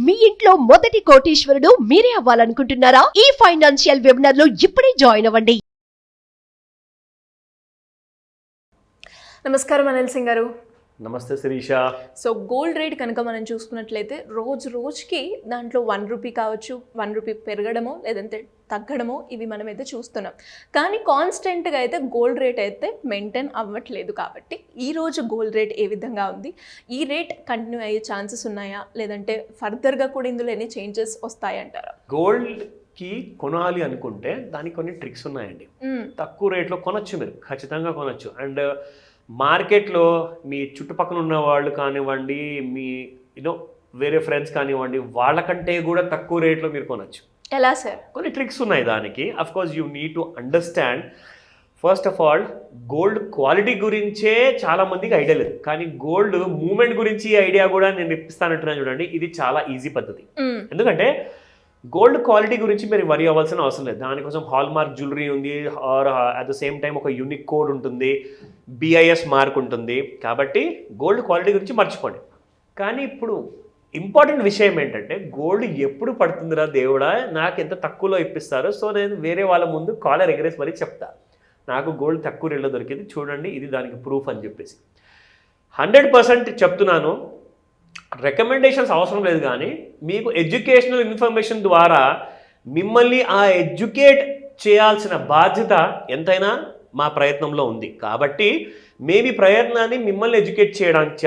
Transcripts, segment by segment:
మీ ఇంట్లో మొదటి కోటీశ్వరుడు మీరే అవ్వాలనుకుంటున్నారా? ఈ ఫైనాన్షియల్ వెబినార్ లో ఇప్పుడే జాయిన్ అవ్వండి. నమస్కారం అనిల్ సింగ్ గారు. నమస్తే శిరీష. సో గోల్డ్ రేట్ కనుక మనం చూసుకున్నట్లయితే రోజుకి దాంట్లో ₹1 కావచ్చు, ₹1 పెరగడమో లేదంటే తగ్గడమో ఇవి మనమైతే చూస్తున్నాం. కానీ కాన్స్టెంట్గా అయితే గోల్డ్ రేట్ అయితే మెయింటైన్ అవ్వట్లేదు. కాబట్టి ఈరోజు గోల్డ్ రేట్ ఏ విధంగా ఉంది, ఈ రేట్ కంటిన్యూ అయ్యే ఛాన్సెస్ ఉన్నాయా, లేదంటే ఫర్దర్గా కూడా ఇందులో ఎన్ని చేంజెస్ వస్తాయంటారా? గోల్డ్కి కొనాలి అనుకుంటే దానికి కొన్ని ట్రిక్స్ ఉన్నాయండి. తక్కువ రేట్లో కొనొచ్చు, మీరు ఖచ్చితంగా కొనొచ్చు. అండ్ మార్కెట్లో మీ చుట్టుపక్కల ఉన్న వాళ్ళు కానివ్వండి, మీ వేరే ఫ్రెండ్స్ కానివ్వండి, వాళ్ళకంటే కూడా తక్కువ రేట్లో మీరు కొనొచ్చు. ఎలా సార్? కొన్ని ట్రిక్స్ ఉన్నాయి దానికి. Of course you need to understand. First of all, gold quality గురించే చాలా మందికి ఐడియా లేదు, కానీ గోల్డ్ మూమెంట్ గురించి ఐడియా కూడా నేను ఇప్పిస్తానంటున్నాను. చూడండి, ఇది చాలా ఈజీ పద్ధతి. ఎందుకంటే గోల్డ్ క్వాలిటీ గురించి మీరు వరి అవ్వాల్సిన అవసరం లేదు. దానికోసం హాల్మార్క్ జ్యువెలరీ ఉంది, or at the same time ఒక యూనిక్ కోడ్ ఉంటుంది, BIS మార్క్ ఉంటుంది. కాబట్టి గోల్డ్ క్వాలిటీ గురించి మర్చిపోండి. కానీ ఇప్పుడు ఇంపార్టెంట్ విషయం ఏంటంటే, గోల్డ్ ఎప్పుడు పడుతుందిరా దేవుడా, నాకు ఎంత తక్కువలో ఇప్పిస్తారు. సో నేను వేరే వాళ్ళ ముందు కాలర్ ఎగరేసి మరీ చెప్తా, నాకు గోల్డ్ తక్కువ రేట్లో దొరికింది, చూడండి ఇది దానికి ప్రూఫ్ అని చెప్పేసి. 100% చెప్తున్నాను, రికమెండేషన్స్ అవసరం లేదు. కానీ మీకు ఎడ్యుకేషనల్ ఇన్ఫర్మేషన్ ద్వారా మిమ్మల్ని ఆ ఎడ్యుకేట్ చేయాల్సిన బాధ్యత ఎంతైనా మా ప్రయత్నంలో ఉంది. కాబట్టి మేము ఈ ప్రయత్నాన్ని మిమ్మల్ని ఎడ్యుకేట్ చేయడానికి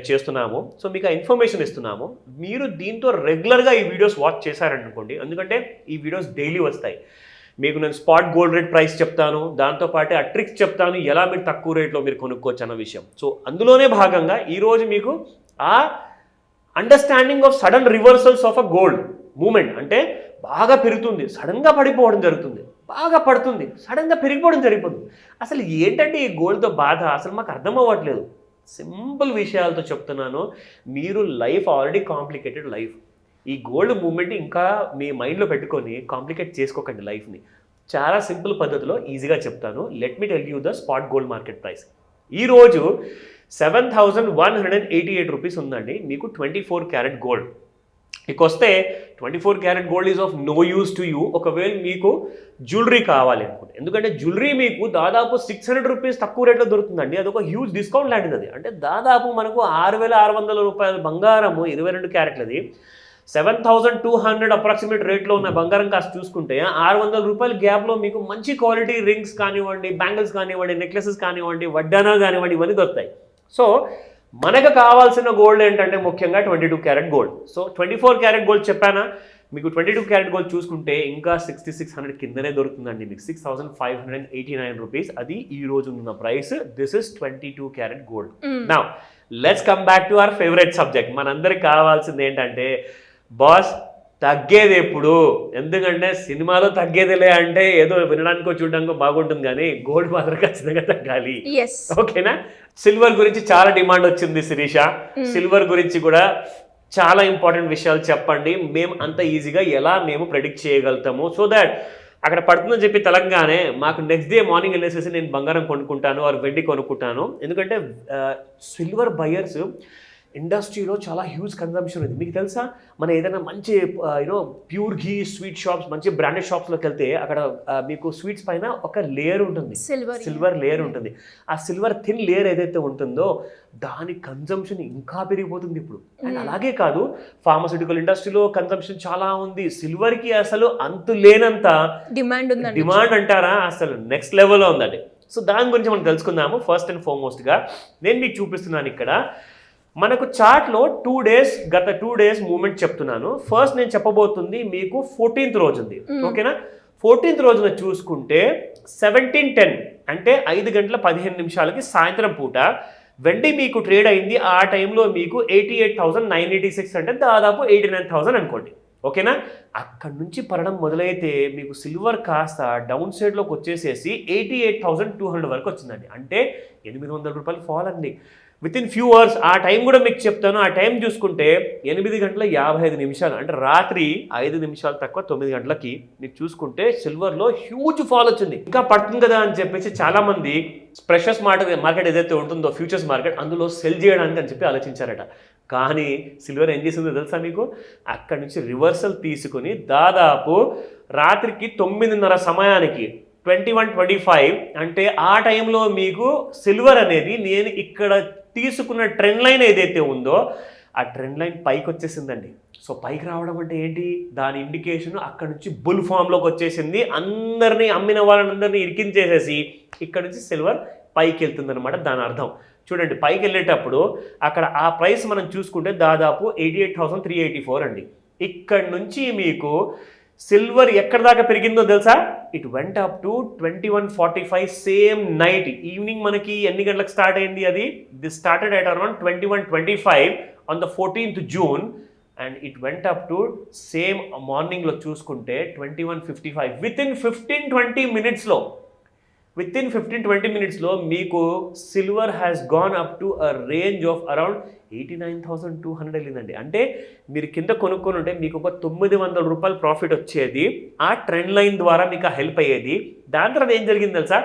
చేస్తున్నాము. సో మీకు ఆ ఇన్ఫర్మేషన్ ఇస్తున్నాము. మీరు దీంతో రెగ్యులర్గా ఈ వీడియోస్ వాచ్ చేశారనుకోండి, ఎందుకంటే ఈ వీడియోస్ డైలీ వస్తాయి. మీకు నేను స్పాట్ గోల్డ్ రేట్ ప్రైస్ చెప్తాను, దాంతోపాటు ఆ ట్రిక్స్ చెప్తాను, ఎలా మీరు తక్కువ రేట్లో మీరు కొనుక్కోవచ్చు అన్న విషయం. సో అందులోనే భాగంగా ఈరోజు మీకు ఆ understanding of sudden reversals of a gold moment, అంటే బాగా పెరుగుతుంది, సడన్గా పడిపోవడం జరుగుతుంది, బాగా పడుతుంది, సడన్గా పెరిగిపోవడం జరిగిపోతుంది. అసలు ఏంటంటే ఈ గోల్డ్తో బాధ, అసలు మాకు అర్థం అవ్వట్లేదు. సింపుల్ విషయాలతో చెప్తున్నాను. మీరు లైఫ్ ఆల్రెడీ కాంప్లికేటెడ్ లైఫ్. ఈ గోల్డ్ మూమెంట్ ఇంకా మీ మైండ్లో పెట్టుకొని కాంప్లికేట్ చేసుకోకండి లైఫ్ని. చాలా సింపుల్ పద్ధతిలో ఈజీగా చెప్తాను. Let me tell you the spot gold market price. ఈరోజు 7,188 రూపీస్ ఉందండి మీకు 24 క్యారెట్ గోల్డ్. మీకు వస్తే 24 carat gold is of no use to you ఒకవేళ మీకు జ్యువెలరీ కావాలి అనుకుంటే. ఎందుకంటే జ్యువెలరీ మీకు దాదాపు 600 రూపీస్ తక్కువ రేట్లో దొరుకుతుందండి. అది ఒక హ్యూజ్ డిస్కౌంట్ లాంటిది. అది అంటే దాదాపు మనకు 6,600 రూపాయల బంగారము 22 క్యారెట్లది 7,200 అప్రాక్సిమేట్ రేట్లో ఉన్న బంగారం కాస్త చూసుకుంటే 600 రూపాయల గ్యాప్లో మీకు మంచి క్వాలిటీ రింగ్స్ కానివ్వండి, బ్యాంగిల్స్ కానివ్వండి, నెక్లెసెస్ కానివ్వండి, వడ్డానా కానివ్వండి, ఇవన్నీ దొరుకుతాయి. సో మనకు కావాల్సిన గోల్డ్ ఏంటంటే ముఖ్యంగా 22 carat gold. So 24 carat gold చెప్పానా, మీకు 22 క్యారెట్ గోల్డ్ చూసుకుంటే ఇంకా 6,600 కిందనే దొరుకుతుందండి. మీకు 6,589 రూపీస్. అది ఈ రోజు ఉన్న price. This is 22 carat gold. Now let's come back to our favourite subject. మనందరికి కావాల్సింది ఏంటంటే, బాస్ తగ్గేది ఎప్పుడు? ఎందుకంటే సినిమాలో తగ్గేదిలే అంటే ఏదో వినడానికో చూడడానికో బాగుంటుంది, కానీ గోల్డ్ మాత్రం ఖచ్చితంగా తగ్గాలి. ఓకేనా? సిల్వర్ గురించి చాలా డిమాండ్ వచ్చింది శిరీష. సిల్వర్ గురించి కూడా చాలా ఇంపార్టెంట్ విషయాలు చెప్పండి. మేము అంత ఈజీగా ఎలా మేము ప్రెడిక్ట్ చేయగలుగుతాము, సో దాట్ అక్కడ పడుతుందని చెప్పి తెలంగాణే మాకు నెక్స్ట్ డే మార్నింగ్ వెళ్ళేసేసి నేను బంగారం కొనుక్కుంటాను ఆర్ వెండి కొనుక్కుంటాను. ఎందుకంటే సిల్వర్ బయర్స్ ఇండస్ట్రీలో చాలా హ్యూజ్ కన్జంప్షన్ ఉంది. మీకు తెలుసా, మన ఏదైనా మంచి ప్యూర్ ఘీ స్వీట్ షాప్స్, మంచి బ్రాండెడ్ షాప్స్లోకి వెళ్తే అక్కడ మీకు స్వీట్స్ పైన ఒక లేయర్ ఉంటుంది, సిల్వర్ లేయర్ ఉంటుంది. ఆ సిల్వర్ థిన్ లేయర్ ఏదైతే ఉంటుందో దాని కన్జంప్షన్ ఇంకా పెరిగిపోతుంది ఇప్పుడు. అండ్ అలాగే కాదు, ఫార్మాస్యూటికల్ ఇండస్ట్రీలో కన్జంప్షన్ చాలా ఉంది. సిల్వర్కి అసలు అంతు లేనంత డిమాండ్ అంటారా, అసలు నెక్స్ట్ లెవెల్లో ఉందండి. సో దాని గురించి మనం తెలుసుకుందాము. ఫస్ట్ అండ్ ఫార్మోస్ట్గా నేను మీకు చూపిస్తున్నాను ఇక్కడ మనకు చార్ట్లో గత 2 డేస్ మూమెంట్ చెప్తున్నాను. ఫస్ట్ నేను చెప్పబోతుంది మీకు 14th రోజు ఉంది. ఓకేనా? 14th రోజున చూసుకుంటే 17:10 అంటే 5:15 సాయంత్రం పూట వెండి మీకు ట్రేడ్ అయింది. ఆ టైంలో మీకు 88,986 అంటే దాదాపు 89,000 అనుకోండి. ఓకేనా? అక్కడి నుంచి పడడం మొదలైతే మీకు సిల్వర్ కాస్త డౌన్ సైడ్లోకి వచ్చేసేసి 88,200 వరకు వచ్చిందండి. అంటే 800 రూపాయలు ఫాల్ అండి వితిన్ ఫ్యూ అవర్స్. ఆ టైం కూడా మీకు చెప్తాను. ఆ టైం చూసుకుంటే 8:55 అంటే రాత్రి 5 నిమిషాలు తక్కువ 9 గంటలకి మీరు చూసుకుంటే సిల్వర్లో హ్యూజ్ ఫాల్ వచ్చింది. ఇంకా పడుతుంది కదా అని చెప్పేసి చాలామంది ప్రెషస్ మార్కెట్ ఏదైతే ఉంటుందో ఫ్యూచర్స్ మార్కెట్, అందులో సెల్ చేయడానికి అని చెప్పి ఆలోచించారట. కానీ సిల్వర్ ఏం చేసిందో తెలుసా మీకు? అక్కడి నుంచి రివర్సల్ తీసుకుని దాదాపు రాత్రికి 9:30 సమయానికి 21:25 అంటే ఆ టైంలో మీకు సిల్వర్ అనేది నేను ఇక్కడ తీసుకున్న ట్రెండ్ లైన్ ఏదైతే ఉందో ఆ ట్రెండ్ లైన్ పైకి వచ్చేసిందండి. సో పైకి రావడం అంటే ఏంటి? దాని ఇండికేషన్ అక్కడ నుంచి బుల్ ఫామ్లోకి వచ్చేసింది. అందరినీ అమ్మిన వాళ్ళందరినీ ఇరికించేసేసి ఇక్కడ నుంచి సిల్వర్ పైకి వెళ్తుందన్నమాట దాని అర్థం. చూడండి, పైకి వెళ్ళేటప్పుడు అక్కడ ఆ ప్రైస్ మనం చూసుకుంటే దాదాపు 88,384 అండి. ఇక్కడ నుంచి మీకు సిల్వర్ ఎక్కడ దాకా పెరిగిందో తెలుసా? It went up to 21:45 same night. Evening మనకి ఎన్ని గంటలకు స్టార్ట్ అయింది అది? This started at around 21:25 on the 14th June and it went up to same మార్నింగ్లో చూసుకుంటే 21:55. వితిన్ 15-20 మినిట్స్లో విత్ ఇన్ 15-20 మినిట్స్లో మీకు silver has gone up to a range of around 89,200 వెళ్ళిందండి. అంటే మీరు కింద కొనుక్కొని ఉంటే మీకు ఒక 900 రూపాయలు ప్రాఫిట్ వచ్చేది. ఆ ట్రెండ్ లైన్ ద్వారా మీకు హెల్ప్ అయ్యేది. దాని తర్వాత ఏం జరిగింది తెలుసా?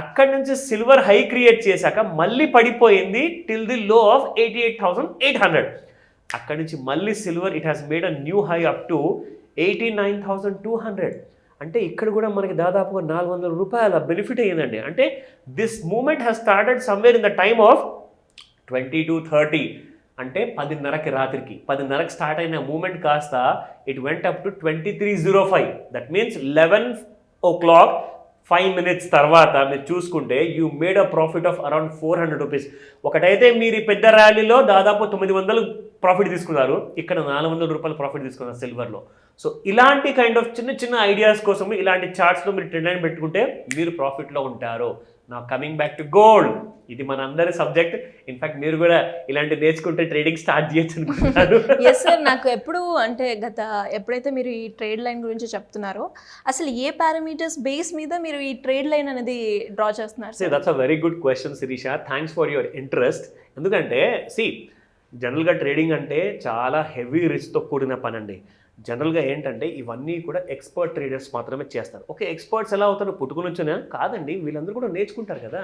అక్కడి నుంచి సిల్వర్ హై క్రియేట్ చేశాక మళ్ళీ పడిపోయింది టిల్ ది లో ఆఫ్ 88,800. అక్కడి నుంచి మళ్ళీ silver it has made a new high up to 89,200. అంటే ఇక్కడ కూడా మనకి దాదాపుగా 400 రూపాయల బెనిఫిట్ అయ్యిందండి. అంటే this moment has started somewhere in the time of 22:30 అంటే 10:30కి రాత్రికి 10:30కి స్టార్ట్ అయిన మూమెంట్ కాస్త it went up to 23:05. That means 11 o'clock 5 minutes తర్వాత మీరు చూసుకుంటే you made a profit of around 400 rupees. ఒకటైతే మీరు ఈ పెద్ద ర్యాలీలో దాదాపు 900 ప్రాఫిట్ తీసుకున్నారు, ఇక్కడ 400 రూపాయలు ప్రాఫిట్ తీసుకున్నారు సిల్వర్లో. సో ఇలాంటి కైండ్ ఆఫ్ చిన్న చిన్న ఐడియాస్ కోసం ఇలాంటి చార్ట్స్లో మీరు ట్రెండ్ లైన్ పెట్టుకుంటే మీరు ప్రాఫిట్లో ఉంటారు. నా కమింగ్ బ్యాక్ టు గోల్డ్, ఇది మన అందరి సబ్జెక్ట్. ఇన్ఫాక్ట్ మీరు కూడా ఇలాంటి నేర్చుకుంటే ట్రేడింగ్ స్టార్ట్ చేయొచ్చు అనుకుంటున్నారు. ఎస్ సార్, నాకు ఎప్పుడు అంటే ఎప్పుడైతే మీరు ఈ ట్రేడ్ లైన్ గురించి చెప్తున్నారో అసలు ఏ పారామీటర్స్ బేస్ మీద మీరు ఈ ట్రేడ్ లైన్ అనేది డ్రా చేస్తున్నారు? That's a very good question Sirisha, thanks for your interest. ఎందుకంటే జనరల్గా ట్రేడింగ్ అంటే చాలా హెవీ రిస్క్తో కూడిన పని అండి. జనరల్గా ఏంటంటే ఇవన్నీ కూడా ఎక్స్పర్ట్ ట్రేడర్స్ మాత్రమే చేస్తారు. ఓకే, ఎక్స్పర్ట్స్ ఎలా అవుతారు? పుట్టుకుని వచ్చానా? కాదండి, వీళ్ళందరూ కూడా నేర్చుకుంటారు కదా.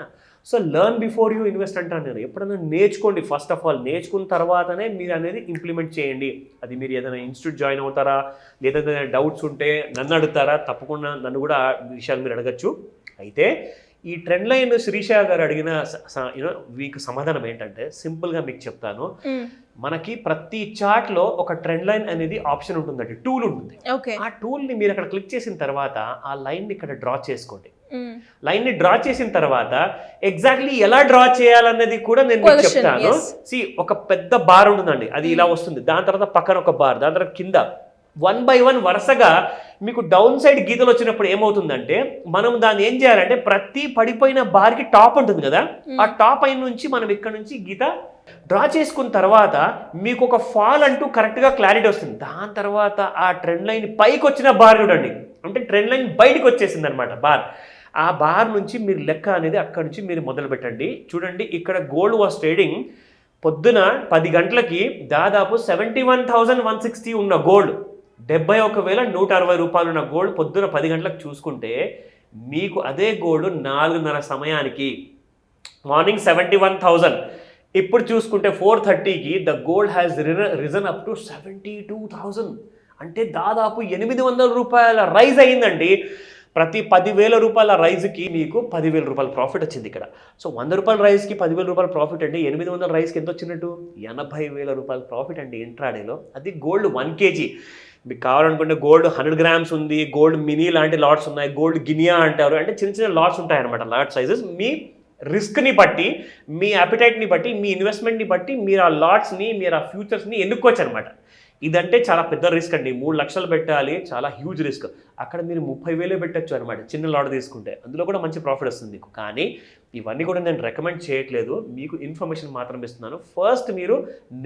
So learn before you invest అంటాను నేను. ఎప్పుడైనా నేర్చుకోండి. ఫస్ట్ ఆఫ్ ఆల్ నేర్చుకున్న తర్వాతనే మీరు అనేది ఇంప్లిమెంట్ చేయండి. అది మీరు ఏదైనా ఇన్స్టిట్యూట్ జాయిన్ అవుతారా, లేదా డౌట్స్ ఉంటే నన్ను అడుగుతారా? తప్పకుండా నన్ను కూడా విషయాలు మీరు అడగచ్చు. అయితే ఈ ట్రెండ్ లైన్ శిరీష గారు అడిగిన మీకు సమాధానం ఏంటంటే సింపుల్గా మీకు చెప్తాను. మనకి ప్రతి చార్ట్లో ఒక ట్రెండ్ లైన్ అనేది ఆప్షన్ ఉంటుందండి, టూల్ ఉంటుంది. ఆ టూల్ని మీరు అక్కడ క్లిక్ చేసిన తర్వాత ఆ లైన్ని ఇక్కడ డ్రా చేసుకోండి. లైన్ని డ్రా చేసిన తర్వాత ఎగ్జాక్ట్లీ ఎలా డ్రా చేయాలన్నది కూడా నేను మీకు చెప్తాను. ఒక పెద్ద బార్ ఉంటుందండి, అది ఇలా వస్తుంది. దాని తర్వాత పక్కన ఒక బార్, దాని తర్వాత కింద 1 by 1 వరుసగా మీకు డౌన్ సైడ్ గీతలు వచ్చినప్పుడు ఏమవుతుందంటే మనం దాన్ని ఏం చేయాలంటే ప్రతి పడిపోయిన బార్కి టాప్ ఉంటుంది కదా, ఆ టాప్ అయిన నుంచి మనం ఇక్కడ నుంచి గీత డ్రా చేసుకున్న తర్వాత మీకు ఒక ఫాల్ అంటూ కరెక్ట్గా క్లారిటీ వస్తుంది. దాని తర్వాత ఆ ట్రెండ్ లైన్ పైకి వచ్చిన బార్ చూడండి, అంటే ట్రెండ్ లైన్ బయటకు వచ్చేసింది అనమాట బార్. ఆ బార్ నుంచి మీరు లెక్క అనేది అక్కడ నుంచి మీరు మొదలు పెట్టండి. చూడండి, ఇక్కడ గోల్డ్ వాస్ ట్రేడింగ్ పొద్దున 10 గంటలకి దాదాపు 71,160 ఉన్న గోల్డ్, 71,160 రూపాయలు ఉన్న గోల్డ్ పొద్దున 10 గంటలకు చూసుకుంటే మీకు అదే గోల్డ్ 4:30 సమయానికి మార్నింగ్ 71,000, ఇప్పుడు చూసుకుంటే 4:30కి the gold has risen up to 72,000. అంటే దాదాపు 800 రూపాయల రైజ్ అయ్యిందండి. ప్రతి 10,000 రూపాయల రైజ్కి మీకు 10,000 రూపాయల ప్రాఫిట్ వచ్చింది ఇక్కడ. సో 100 రూపాయల రైజ్కి 10,000 రూపాయల ప్రాఫిట్ అంటే 800 రైజ్కి ఎంత వచ్చినట్టు? 80,000 రూపాయల ప్రాఫిట్ అండి ఇంట్రాడేలో. అది గోల్డ్ 1 kg. మీకు కావాలనుకుంటే గోల్డ్ 100 grams ఉంది, గోల్డ్ మినీ లాంటి లాట్స్ ఉన్నాయి, గోల్డ్ గినియా అంటారు. అంటే చిన్న చిన్న లాట్స్ ఉంటాయి అనమాట. లాట్ సైజెస్ మీ రిస్క్ని బట్టి, మీ అపిటైట్ని బట్టి, మీ ఇన్వెస్ట్మెంట్ని బట్టి మీరు ఆ లాట్స్ని, మీరు ఆ ఫ్యూచర్స్ని ఎన్నుకోవచ్చు అనమాట. ఇదంటే చాలా పెద్ద రిస్క్ అండి. 3 లక్షలు పెట్టాలి, చాలా హ్యూజ్ రిస్క్. అక్కడ మీరు 30,000 పెట్టచ్చు అనమాట చిన్న లాట్ తీసుకుంటే. అందులో కూడా మంచి ప్రాఫిట్ వస్తుంది మీకు. కానీ ఇవన్నీ కూడా నేను రికమెండ్ చేయట్లేదు, మీకు ఇన్ఫర్మేషన్ మాత్రం ఇస్తున్నాను. ఫస్ట్ మీరు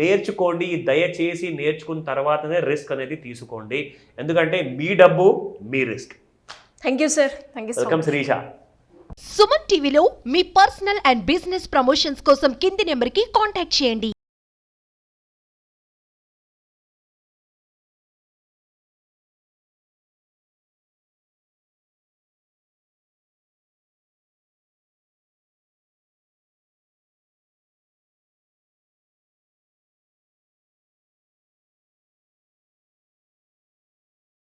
నేర్చుకోండి, దయచేసి నేర్చుకున్న తర్వాతనే రిస్క్ అనేది తీసుకోండి. ఎందుకంటే మీ డబ్బు మీ risk. Thank you sir. Thank you. Welcome Sirisha. Suman టీవీలో మీ పర్సనల్ అండ్ బిజినెస్ ప్రమోషన్స్ కోసం కింది నెంబర్కి కాంటాక్ట్ చేయండి.